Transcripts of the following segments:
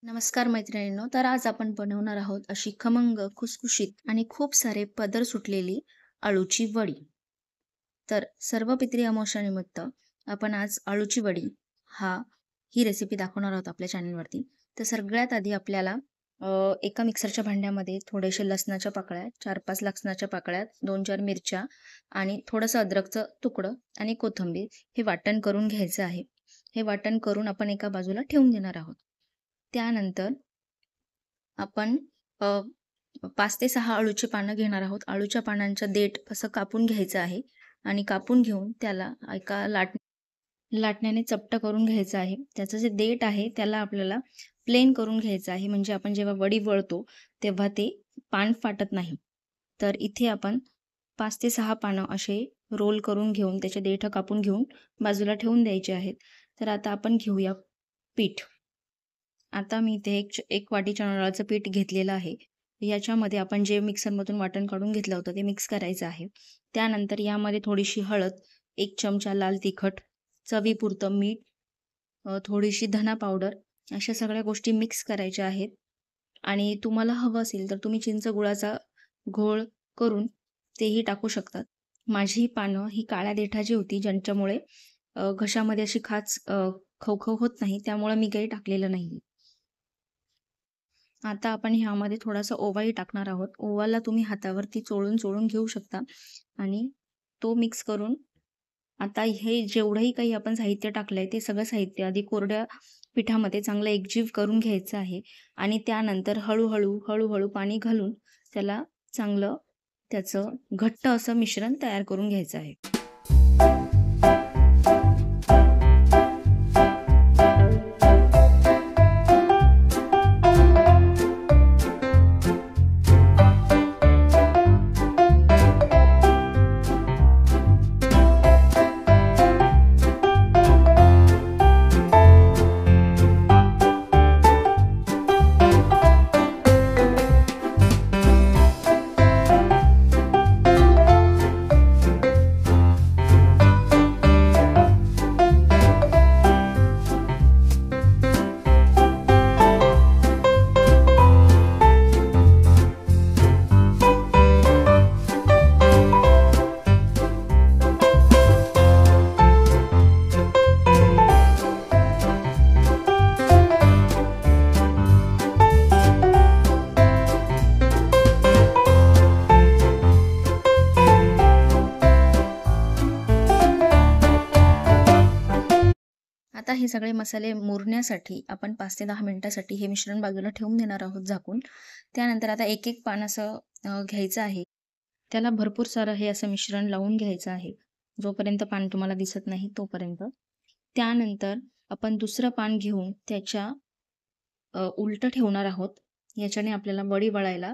नमस्कार मैत्रिणींनो. तर आज आपण बनवणार आहोत अशी खमंग, खुसखुशीत आणि खूप सारे पदर सुटलेली अळूची वडी. तर सर्व पितरी अमावस्यानिमित्त आपण आज अळूची वडी हा ही रेसिपी दाखवणार आहोत आपल्या चॅनलवरती. तर सगळ्यात आधी आपल्याला एका मिक्सरच्या भांड्यामध्ये थोडेसे लसणाच्या पाकळ्या, 4-5 लसणाच्या पाकळ्या, 2-4 मिरच्या आणि थोडंसं अद्रकचं तुकडं आणि कोथिंबीर हे वाटण करून घ्यायचं आहे. हे वाटण करून आपण एका बाजूला ठेवून देणार आहोत. त्यानंतर आपण 5 ते 6 अळूची पानं घेणार आहोत. अळूच्या पानांचं देठ असं कापून घ्यायचं आहे आणि कापून घेऊन त्याला एका लाटण्याने चपटं करून घ्यायचं आहे. त्याचं जे देठ आहे त्याला आपल्याला प्लेन करून घ्यायचं आहे, म्हणजे आपण जेव्हा वडी वळतो तेव्हा ते पान फाटत नाही. तर इथे आपण 5 ते 6 पानं असे रोल करून घेऊन त्याचे देठ कापून घेऊन बाजूला ठेवून द्यायचे आहेत. तर आता आपण घेऊया पीठ. आता मी इथे एक वाटी तांदळाचं पीठ घेतलेलं आहे. याच्यामध्ये आपण जे मिक्सरमधून वाटण काढून घेतलं होतं ते मिक्स करायचं आहे. त्यानंतर यामध्ये थोडीशी हळद, 1 चमचा लाल तिखट, चवीपुरतं मीठ, थोडीशी धना पावडर अशा सगळ्या गोष्टी मिक्स करायच्या आहेत. आणि तुम्हाला हवं असेल तर तुम्ही चिंच गुळाचा घोळ करून तेही टाकू शकतात. माझी ही पानं ही काळ्या देठाची होती, ज्यांच्यामुळे घशामध्ये अशी खवखव होत नाही, त्यामुळे मी काही टाकलेलं नाही. आता आपण ह्यामध्ये थोडासा ओवाही टाकणार आहोत. ओवाला तुम्ही हातावरती चोळून घेऊ शकता आणि तो मिक्स करून आता हे जेवढंही काही आपण साहित्य टाकलंय ते सगळं साहित्य आधी कोरड्या पिठामध्ये चांगलं एकजीव करून घ्यायचं आहे आणि त्यानंतर हळूहळू पाणी घालून त्याला चांगलं त्याचं घट्ट असं मिश्रण तयार करून घ्यायचं आहे. आता हे सगळे मसाले मुरण्यासाठी आपण 5 ते 10 मिनिटासाठी हे मिश्रण बाजूला ठेवून देणार आहोत झाकून. त्यानंतर आता एक पान असं घ्यायचं आहे. त्याला भरपूर सारं हे असं मिश्रण लावून घ्यायचं आहे, जोपर्यंत पान तुम्हाला दिसत नाही तोपर्यंत. त्यानंतर आपण दुसरं पान घेऊन त्याच्या उलटं ठेवणार आहोत. याच्याने आपल्याला वडी वळायला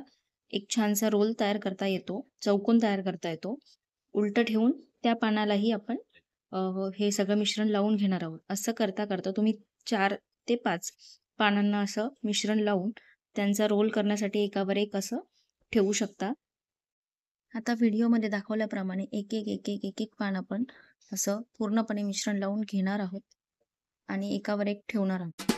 एक छानसा रोल तयार करता येतो, चौकोन तयार करता येतो. उलटं ठेवून त्या पानालाही आपण हे सगळं मिश्रण लावून घेणार आहोत. असं करता तुम्ही 4 ते 5 पानांना असं मिश्रण लावून त्यांचा रोल करण्यासाठी एकावर एक असं ठेवू शकता. आता व्हिडिओमध्ये दाखवल्याप्रमाणे एक पान आपण असं पूर्णपणे मिश्रण लावून घेणार आहोत आणि एकावर एक ठेवणार आहोत.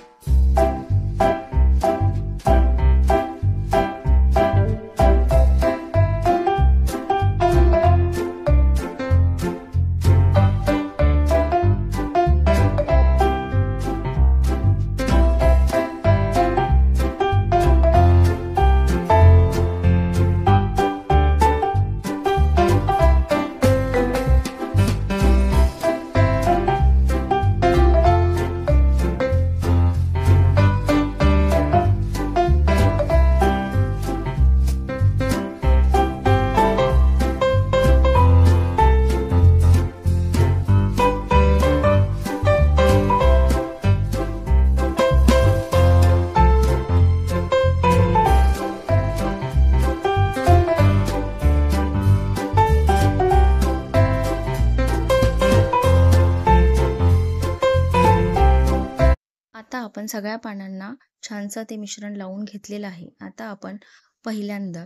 आता आपण सगळ्या पानांना छानसं ते मिश्रण लावून घेतलेलं आहे. आता आपण पहिल्यांदा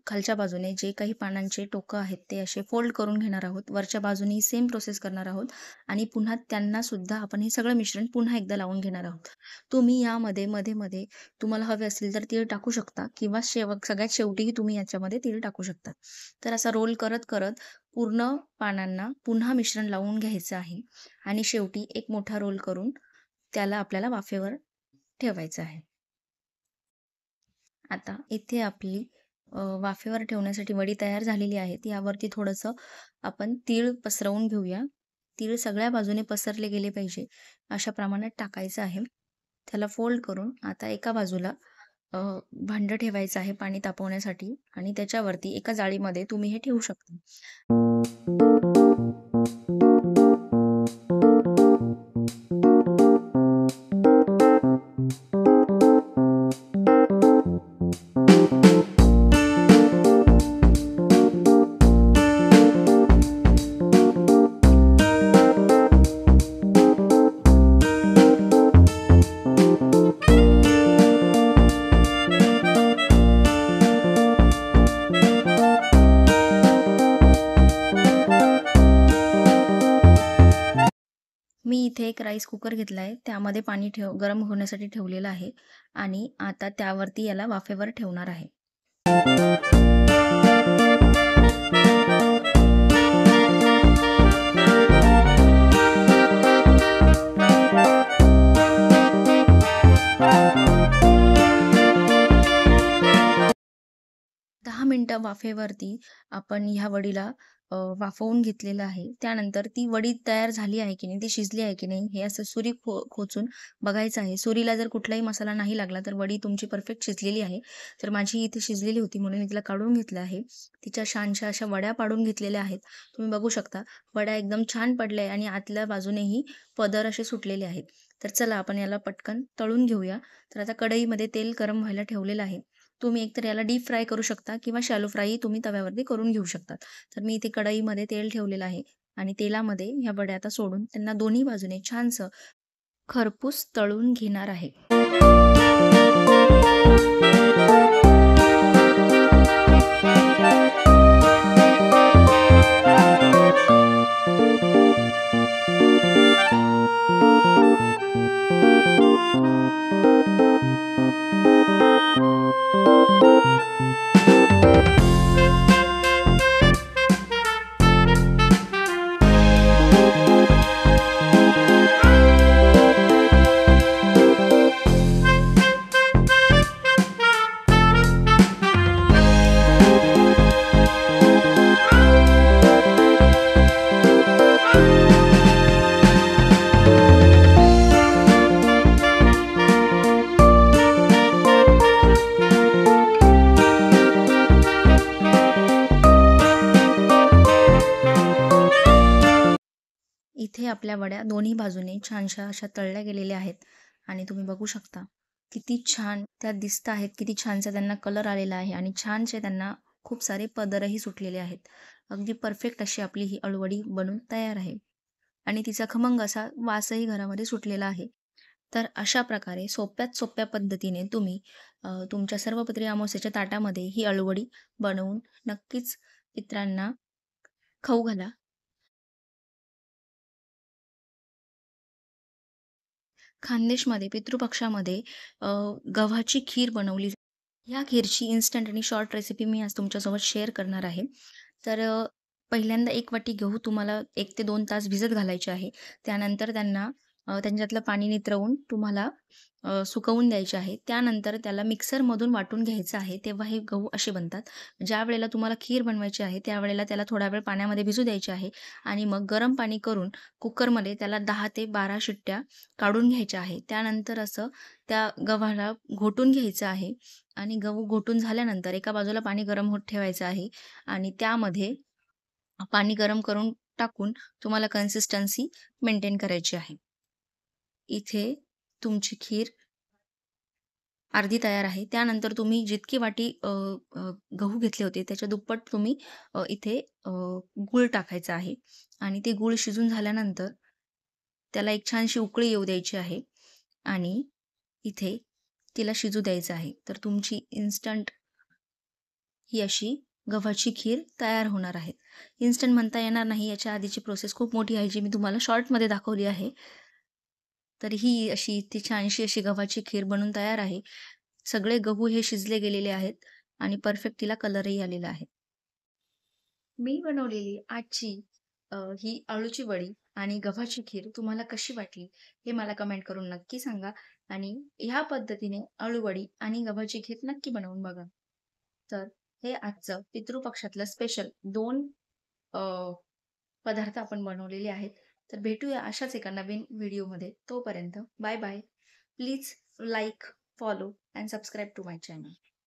खालच्या बाजूने जे काही पानांचे टोकं आहेत ते असे फोल्ड करून घेणार आहोत. वरच्या बाजूने सेम प्रोसेस करणार आहोत आणि पुन्हा त्यांना सुद्धा आपण हे सगळं मिश्रण पुन्हा एकदा लावून घेणार आहोत. तुम्ही यामध्ये मध्ये-मध्ये तुम्हाला हवे असतील तर तीळ टाकू शकता किंवा सगळ्यात शेवटीही तुम्ही याच्यामध्ये तीळ टाकू शकता. तर असा रोल करत-करत पूर्ण पानांना पुन्हा मिश्रण लावून घ्यायचं आहे आणि शेवटी एक मोठा रोल करून त्याला आपल्याला वाफेवर ठेवायचं आहे. आता इथे आपली वाफेवर ठेवण्यासाठी वडी तयार झालेली आहे. यावरती थोडंसं आपण तीळ पसरवून घेऊया. तीळ सगळ्या बाजूने पसरले गेले पाहिजे अशा प्रमाणात टाकायचं आहे. त्याला फोल्ड करून आता एका बाजूला अ, भांडं ठेवायचं आहे पाणी तापवण्यासाठी आणि त्याच्यावरती एका जाळीमध्ये तुम्ही हे ठेवू शकता. मी इथे एक राईस कुकर घेतला आहे. त्यामध्ये पाणी गरम होण्यासाठी ठेवलेलं आहे आणि आता त्यावरती याला वाफेवर ठेवणार आहे. 10 मिनिटं वाफेवरती आपण ह्या वडीला वाफवून घेतलेलं आहे. त्यानंतर ती वडी तयार झाली आहे की नाही, ती शिजली आहे की नाही, हे असं सुरी खोचून बघायचं आहे. सुरीला जर कुठलाही मसाला नाही लागला तर वडी तुमची परफेक्ट शिजलेली आहे. तर माझी इथे शिजलेली होती म्हणून मी तिला काढून घेतलं आहे. तिच्या छानशा अशा वड्या पाडून घेतलेल्या आहेत. तुम्ही बघू शकता वड्या एकदम छान पडल्या आहे आणि आतल्या बाजूनेही पदर असे सुटलेले आहेत. तर चला आपण याला पटकन तळून घेऊया. तर आता कढईमध्ये तेल गरम व्हायला ठेवलेलं आहे. तुम्ही एकतर याला डीप फ्राय करू शकता किंवा शॅलो फ्रायही तुम्ही तव्यावरती करून घेऊ शकतात. तर मी इथे कढईमध्ये तेल ठेवलेलं आहे आणि तेलामध्ये ह्या वड्या आता सोडून त्यांना दोन्ही बाजूने छानसं खरपूस तळून घेणार आहे. इथे आपल्या वड्या दोन्ही बाजूने छानशा अशा तळल्या गेलेल्या आहेत आणि तुम्ही बघू शकता किती छान त्या दिसत आहेत, किती छानसा त्यांना कलर आलेला आहे आणि छानसे त्यांना खूप सारे पदरही सुटलेले आहेत. अगदी परफेक्ट अशी आपली ही अळूवडी बनून तयार आहे आणि तिचा खमंग असा वासही घरामध्ये सुटलेला आहे. तर अशा प्रकारे सोप्यात सोप्या पद्धतीने तुम्ही तुमच्या सर्वपित्री अमावस्येच्या ताटामध्ये ही अळूवडी बनवून नक्कीच इतरांना खाऊ घाला. खानदेशमध्ये पितृपक्षामध्ये गव्हाची खीर बनवली जाते. या खीरची इन्स्टंट आणि शॉर्ट रेसिपी मी आज तुमच्यासोबत शेअर करणार आहे. तर पहिल्यांदा 1 वाटी गहू तुम्हाला 1 ते 2 तास भिजत घालायचे आहे. त्यानंतर त्यांना त्यांच्यातलं पाणी नितरवून तुम्हाला सुकवून द्यायचे आहे. त्यानंतर त्याला मिक्सरमधून वाटून घ्यायचं आहे. तेव्हा हे गहू असे बनतात. ज्यावेळेला तुम्हाला खीर बनवायची आहे, त्यावेळेला त्याला थोडा वेळ पाण्यामध्ये भिजू द्यायचे आहे आणि मग गरम पाणी करून कुकरमध्ये त्याला 10 ते 12 शिट्ट्या काढून घ्यायच्या आहे. त्यानंतर असं त्या गव्हाला घोटून घ्यायचं आहे आणि गहू घोटून झाल्यानंतर एका बाजूला पाणी गरम होत ठेवायचं आहे आणि त्यामध्ये पाणी गरम करून टाकून तुम्हाला कन्सिस्टन्सी मेंटेन करायची आहे. इथे तुमची खीर अर्धी तयार आहे. त्यानंतर तुम्ही जितकी वाटी गहू घेतले होते त्याच्या दुप्पट तुम्ही इथे गूळ टाकायचा आहे आणि ते गूळ शिजून झाल्यानंतर त्याला एक छानशी उकळी येऊ द्यायची आहे आणि इथे तिला शिजू द्यायचं आहे. तर तुमची इन्स्टंट ही अशी गव्हाची खीर तयार होणार आहे. इन्स्टंट म्हणता येणार नाही, याच्या आधीची प्रोसेस खूप मोठी आहे, जी मी तुम्हाला शॉर्टमध्ये दाखवली आहे. तर ही अशी ती छानशी अशी गव्हाची खीर बनून तयार आहे. सगळे गहू हे शिजले गेलेले आहेत आणि परफेक्ट तिला कलरही आलेला आहे. मी बनवलेली आजची ही अळूची वडी आणि गव्हाची खीर तुम्हाला कशी वाटली हे मला कमेंट करून नक्की सांगा आणि ह्या पद्धतीने अळूवडी आणि गव्हाची खीर नक्की बनवून बघा. तर हे आजचं पितृपक्षातलं स्पेशल 2 अ, पदार्थ आपण बनवलेले आहेत. तर भेटूया अशाच एका नवीन व्हिडिओमध्ये. तोपर्यंत bye bye. Please like, follow and subscribe to my channel.